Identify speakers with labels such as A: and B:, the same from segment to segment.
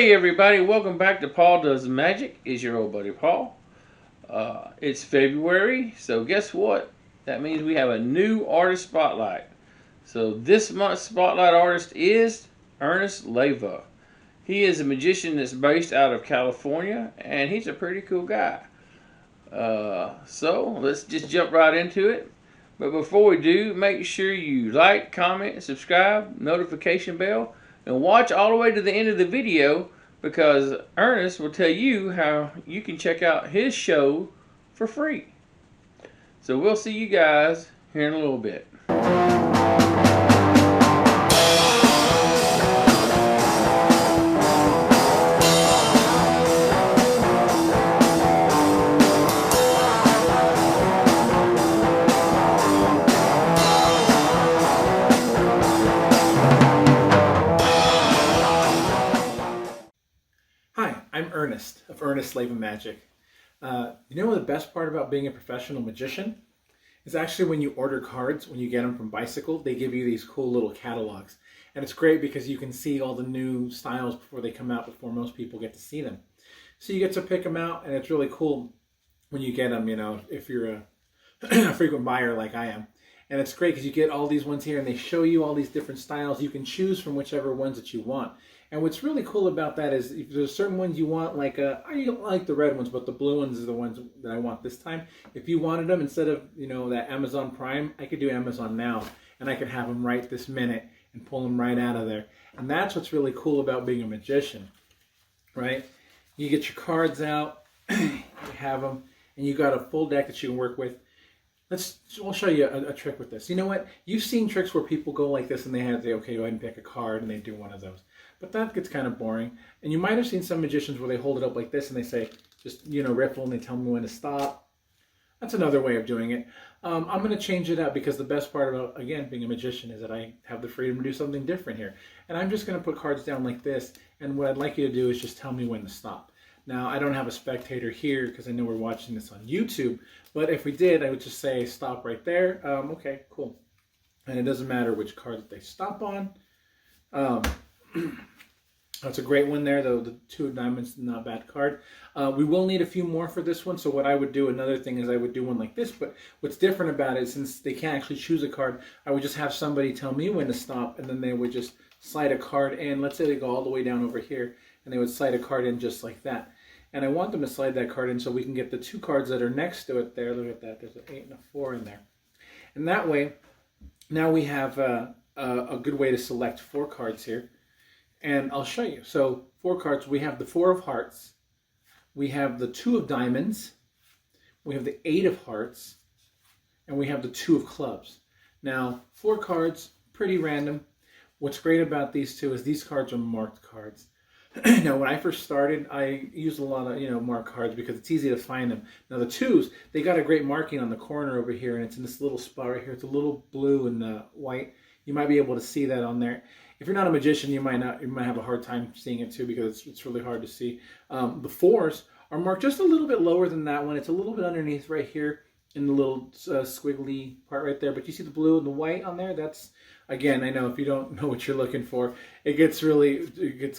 A: Hey everybody, welcome back to Paul Does Magic. It's your old buddy Paul. It's February, so guess what? That means we have a new artist spotlight. So this month's spotlight artist is Ernest Leyva. He is a magician that's based out of California, and he's a pretty cool guy. So let's just jump right into it. But before we do, make sure you like, comment, subscribe, notification bell, and watch all the way to the end of the video because Ernest will tell you how you can check out his show for free. So we'll see you guys here in a little bit.
B: Hi, I'm Ernest of Ernest Leyva Magic. You know what the best part about being a professional magician is actually when you order cards, when you get them from Bicycle, they give you these cool little catalogs. And it's great because you can see all the new styles before they come out, before most people get to see them. So you get to pick them out, and it's really cool when you get them, if you're a frequent buyer like I am. And it's great because you get all these ones here and they show you all these different styles. You can choose from whichever ones that you want. And what's really cool about that is if there's certain ones you want, I don't like the red ones, but the blue ones are the ones that I want this time. If you wanted them instead of, that Amazon Prime, I could do Amazon Now and I could have them right this minute and pull them right out of there. And that's what's really cool about being a magician, right? You get your cards out, you have them, and you got a full deck that you can work with. I'll show you a trick with this. You know what? You've seen tricks where people go like this and they have to say, okay, go ahead and pick a card, and they do one of those. But that gets kind of boring. And you might have seen some magicians where they hold it up like this and they say, just, riffle, and they tell me when to stop. That's another way of doing it. I'm going to change it up because the best part about, again, being a magician is that I have the freedom to do something different here. And I'm just going to put cards down like this, and what I'd like you to do is just tell me when to stop. Now, I don't have a spectator here because I know we're watching this on YouTube, but if we did, I would just say stop right there. Okay, cool. And it doesn't matter which card that they stop on. That's a great one there, though. The 2 of diamonds, not a bad card. We will need a few more for this one, so what I would do, another thing is I would do one like this, but what's different about it, since they can't actually choose a card, I would just have somebody tell me when to stop, and then they would just slide a card in. Let's say they go all the way down over here, and they would slide a card in just like that. And I want them to slide that card in so we can get the 2 cards that are next to it there. Look at that. There's an 8 and a 4 in there. And that way, now we have a good way to select 4 cards here. And I'll show you. So 4 cards. We have the 4 of hearts. We have the 2 of diamonds. We have the 8 of hearts. And we have the 2 of clubs. Now, 4 cards, pretty random. What's great about these 2 is these cards are marked cards. Now, when I first started, I used a lot of, mark cards because it's easy to find them. Now, the 2s, they got a great marking on the corner over here, and it's in this little spot right here. It's a little blue and white. You might be able to see that on there. If you're not a magician, you might not. You might have a hard time seeing it too because it's really hard to see. The 4s are marked just a little bit lower than that one. It's a little bit underneath right here in the little squiggly part right there. But you see the blue and the white on there? That's, again, I know if you don't know what you're looking for, it gets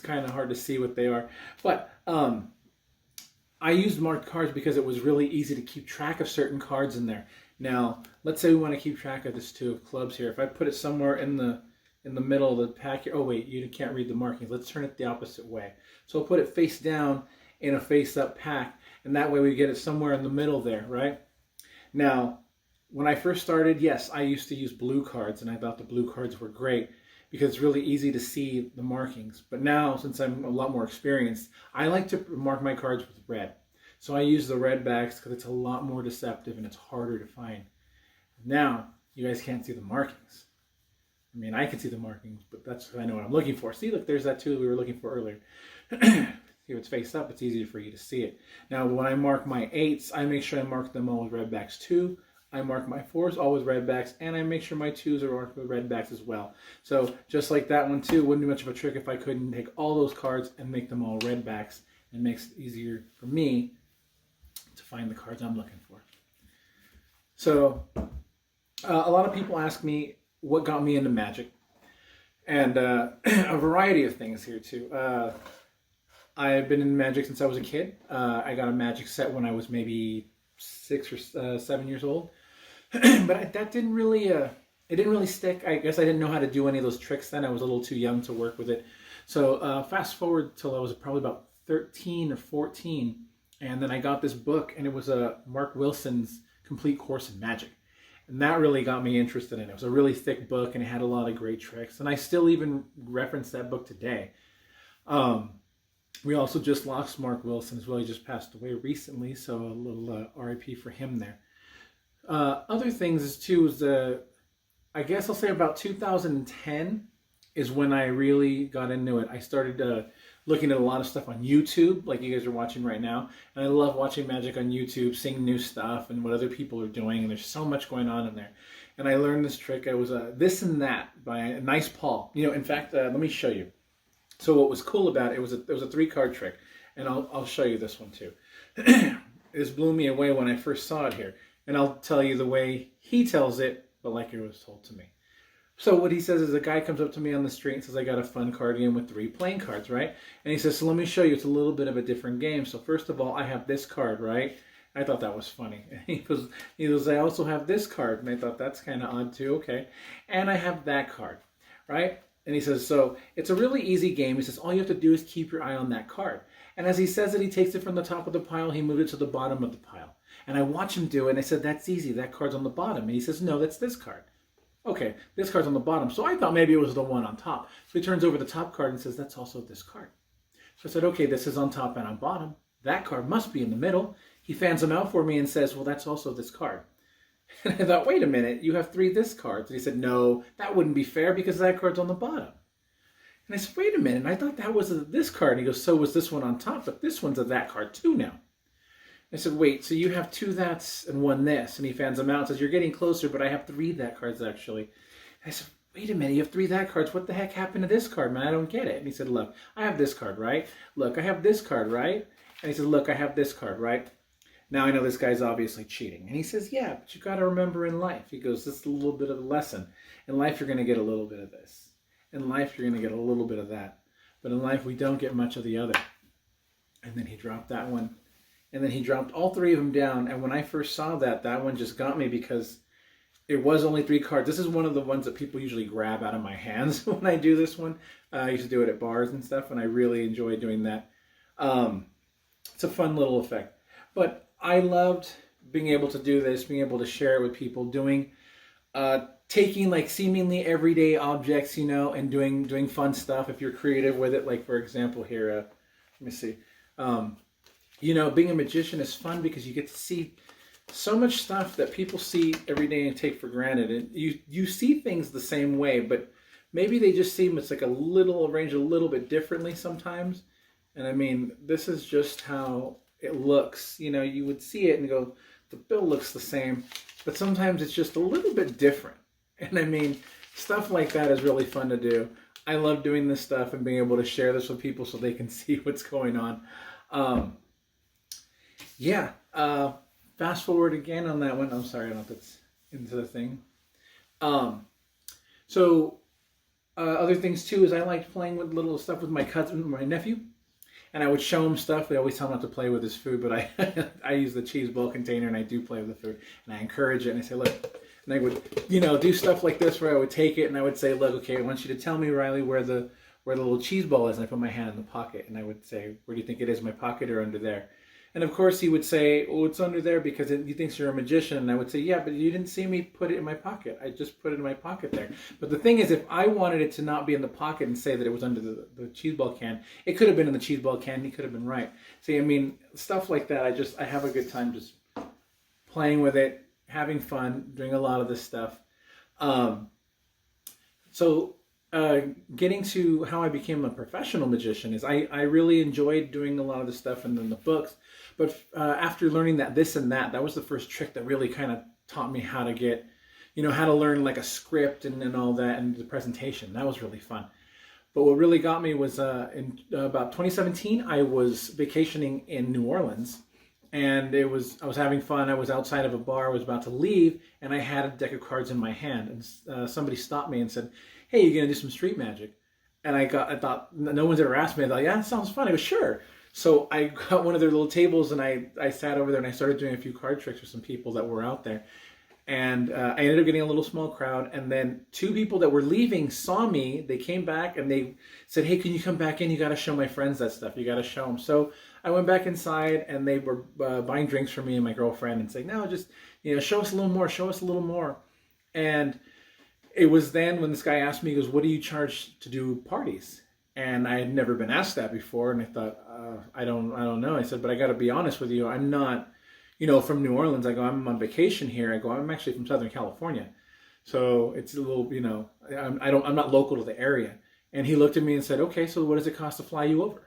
B: kind of hard to see what they are. But I used marked cards because it was really easy to keep track of certain cards in there. Now, let's say we want to keep track of this 2 of clubs here. If I put it somewhere in the middle of the pack here, oh wait, you can't read the markings. Let's turn it the opposite way. So I'll put it face down in a face up pack, and that way we get it somewhere in the middle there, right? Now, when I first started, yes, I used to use blue cards, and I thought the blue cards were great because it's really easy to see the markings. But now, since I'm a lot more experienced, I like to mark my cards with red. So I use the red backs because it's a lot more deceptive and it's harder to find. Now, you guys can't see the markings. I mean, I can see the markings, but that's I know what I'm looking for. See, look, there's that 2 we were looking for earlier. Here it's face up, it's easier for you to see it. Now, when I mark my 8s, I make sure I mark them all with red backs too. I mark my 4s all with red backs, and I make sure my 2s are marked with red backs as well. So, just like that one too, wouldn't be much of a trick if I couldn't take all those cards and make them all red backs. It makes it easier for me to find the cards I'm looking for. So, a lot of people ask me what got me into magic, and a variety of things here too. I've been in magic since I was a kid. I got a magic set when I was maybe 6 or 7 years old, but that didn't really it didn't really stick. I guess I didn't know how to do any of those tricks then. I was a little too young to work with it. So fast forward till I was probably about 13 or 14, and then I got this book, and it was Mark Wilson's Complete Course in Magic. And that really got me interested in it. It was a really thick book, and it had a lot of great tricks. And I still even reference that book today. We also just lost Mark Wilson as well. He just passed away recently, so a little RIP for him there. Other things is too is I guess I'll say about 2010 is when I really got into it. I started looking at a lot of stuff on YouTube, like you guys are watching right now. And I love watching magic on YouTube, seeing new stuff and what other people are doing. And there's so much going on in there. And I learned this trick. I was This and That by a Nice Paul. You know, in fact, let me show you. So what was cool about it was a 3-card trick. And I'll show you this one too. This blew me away when I first saw it here. And I'll tell you the way he tells it, but like it was told to me. So what he says is a guy comes up to me on the street and says, I got a fun card game with 3 playing cards, right? And he says, so let me show you. It's a little bit of a different game. So first of all, I have this card, right? I thought that was funny. And he goes, I also have this card. And I thought that's kind of odd too. Okay. And I have that card, right? And he says, so it's a really easy game. He says, all you have to do is keep your eye on that card. And as he says it, he takes it from the top of the pile. He moves it to the bottom of the pile. And I watch him do it. And I said, that's easy. That card's on the bottom. And he says, no, that's this card. Okay, this card's on the bottom. So I thought maybe it was the one on top. So he turns over the top card and says, that's also this card. So I said, okay, this is on top and on bottom. That card must be in the middle. He fans them out for me and says, well, that's also this card. And I thought, wait a minute, you have 3 this cards. And he said, no, that wouldn't be fair because that card's on the bottom. And I said, wait a minute, and I thought that was this card. And he goes, so was this one on top, but this one's a that card too now. I said, wait, so you have 2 that's and 1 this. And he fans them out and says, you're getting closer, but I have 3 that cards actually. And I said, wait a minute, you have 3 that cards. What the heck happened to this card, man? I don't get it. And he said, look, I have this card, right? Look, I have this card, right? And he said, look, I have this card, right? Now I know this guy's obviously cheating. And he says, yeah, but you got to remember in life. He goes, this is a little bit of a lesson. In life, you're going to get a little bit of this. In life, you're going to get a little bit of that. But in life, we don't get much of the other. And then he dropped that one. And then he dropped all 3 of them down. And when I first saw that, that one just got me because it was only 3 cards. This is one of the ones that people usually grab out of my hands when I do this one. I used to do it at bars and stuff, and I really enjoy doing that. It's a fun little effect. But I loved being able to do this, being able to share it with people, taking like seemingly everyday objects, you know, and doing fun stuff if you're creative with it. Like, for example, here, let me see. You know, being a magician is fun because you get to see so much stuff that people see every day and take for granted. And you see things the same way, but maybe they just seem it's like a little arranged a little bit differently sometimes. And I mean, this is just how it looks. You know, you would see it and go, the bill looks the same, but sometimes it's just a little bit different. And I mean, stuff like that is really fun to do. I love doing this stuff and being able to share this with people so they can see what's going on. Fast forward again on that one. I'm sorry, I don't know if it's into the thing. Other things too is I liked playing with little stuff with my cousin, my nephew. And I would show him stuff. They always tell him not to play with his food, but I use the cheese bowl container and I do play with the food. And I encourage it and I say, look, and I would, you know, do stuff like this where I would take it and I would say, look, okay, I want you to tell me, Riley, where the little cheese ball is. And I put my hand in the pocket and I would say, where do you think it is, my pocket or under there? And of course he would say, oh, it's under there because he thinks you're a magician. And I would say, yeah, but you didn't see me put it in my pocket. I just put it in my pocket there. But the thing is, if I wanted it to not be in the pocket and say that it was under the cheese ball can, it could have been in the cheese ball can. He could have been right. See, I mean, stuff like that. I have a good time just playing with it, having fun, doing a lot of this stuff. Getting to how I became a professional magician is I really enjoyed doing a lot of the stuff in the books. But after learning that this and that was the first trick that really kind of taught me how to get, you know, how to learn like a script and all that and the presentation. That was really fun. But what really got me was in about 2017, I was vacationing in New Orleans. And I was having fun. I was outside of a bar. I was about to leave, and I had a deck of cards in my hand. And somebody stopped me and said, hey, you're going to do some street magic? And I thought no one's ever asked me. I thought, yeah, that sounds fun. I go, sure. So I got one of their little tables and I sat over there and I started doing a few card tricks for some people that were out there. And I ended up getting a little small crowd. And then two people that were leaving saw me. They came back and they said, hey, can you come back in? You got to show my friends that stuff. You got to show them. So I went back inside and they were buying drinks for me and my girlfriend and saying, no, just, show us a little more, show us a little more. And it was then when this guy asked me, he goes, what do you charge to do parties? And I had never been asked that before. And I thought, I don't know. I said, but I got to be honest with you. I'm not, from New Orleans. I go, I'm on vacation here. I go, I'm actually from Southern California. So it's a little, I'm not local to the area. And he looked at me and said, okay, so what does it cost to fly you over?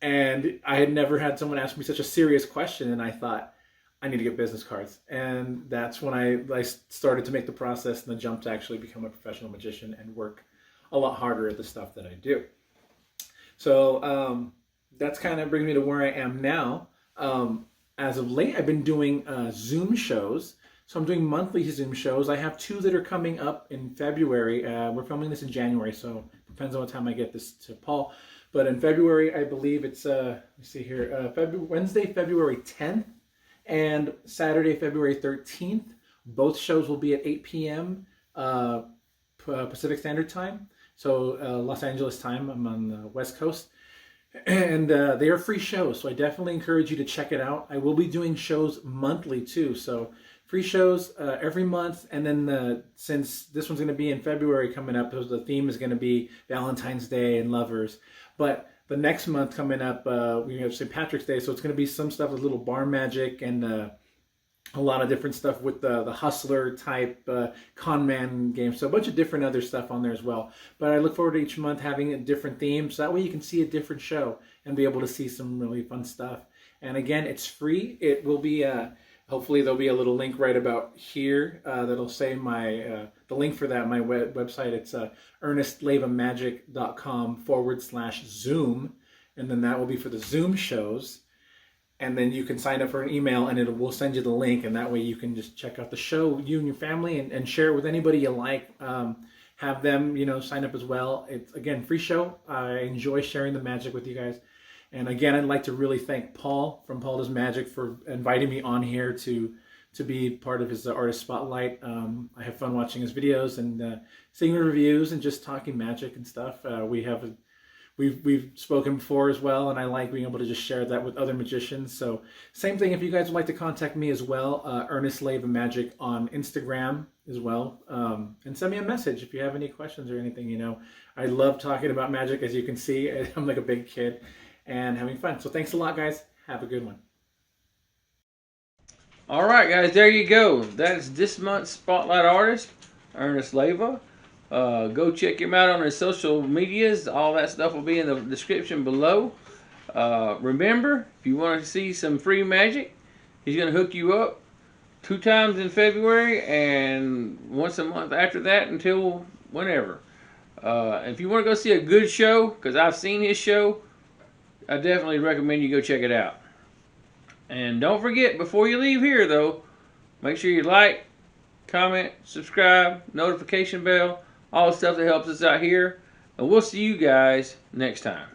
B: And I had never had someone ask me such a serious question. And I thought, I need to get business cards. And that's when I started to make the process and the jump to actually become a professional magician and work a lot harder at the stuff that I do. So that's kind of brings me to where I am now. As of late, I've been doing Zoom shows. So I'm doing monthly Zoom shows. I have 2 that are coming up in February. We're filming this in January, so it depends on what time I get this to Paul. But in February, I believe it's, let me see here, Wednesday, February 10th and Saturday, February 13th. Both shows will be at 8 p.m. Pacific Standard Time. So Los Angeles time. I'm on the West Coast. And they are free shows, so I definitely encourage you to check it out. I will be doing shows monthly too, so free shows every month. And then since this one's going to be in February coming up, the theme is going to be Valentine's Day and lovers. But the next month coming up, we have St. Patrick's Day, so it's going to be some stuff with little bar magic and a lot of different stuff with the hustler type con man game. So a bunch of different other stuff on there as well. But I look forward to each month having a different theme. So that way you can see a different show and be able to see some really fun stuff. And again, it's free. It will be, hopefully there'll be a little link right about here that'll say the link for that, my website. It's ernestleivamagic.com/Zoom. And then that will be for the Zoom shows. And then you can sign up for an email and we'll send you the link. And that way you can just check out the show, you and your family, and share it with anybody you like. Have them, sign up as well. It's, again, free show. I enjoy sharing the magic with you guys. And again, I'd like to really thank Paul from Paul Does Magic for inviting me on here to be part of his artist spotlight. I have fun watching his videos and seeing the reviews and just talking magic and stuff. We've spoken before as well, and I like being able to just share that with other magicians. So same thing, if you guys would like to contact me as well, Ernest Leyva Magic on Instagram as well. And send me a message if you have any questions or anything. I love talking about magic, as you can see. I'm like a big kid and having fun. So thanks a lot, guys. Have a good one.
A: All right, guys, there you go. That's this month's Spotlight Artist, Ernest Leyva. Go check him out on his social medias. All that stuff will be in the description below. Remember, if you want to see some free magic, he's going to hook you up 2 times in February and once a month after that until whenever. If you want to go see a good show, because I've seen his show, I definitely recommend you go check it out. And don't forget, before you leave here though, make sure you like, comment, subscribe, notification bell, all the stuff that helps us out here. And we'll see you guys next time.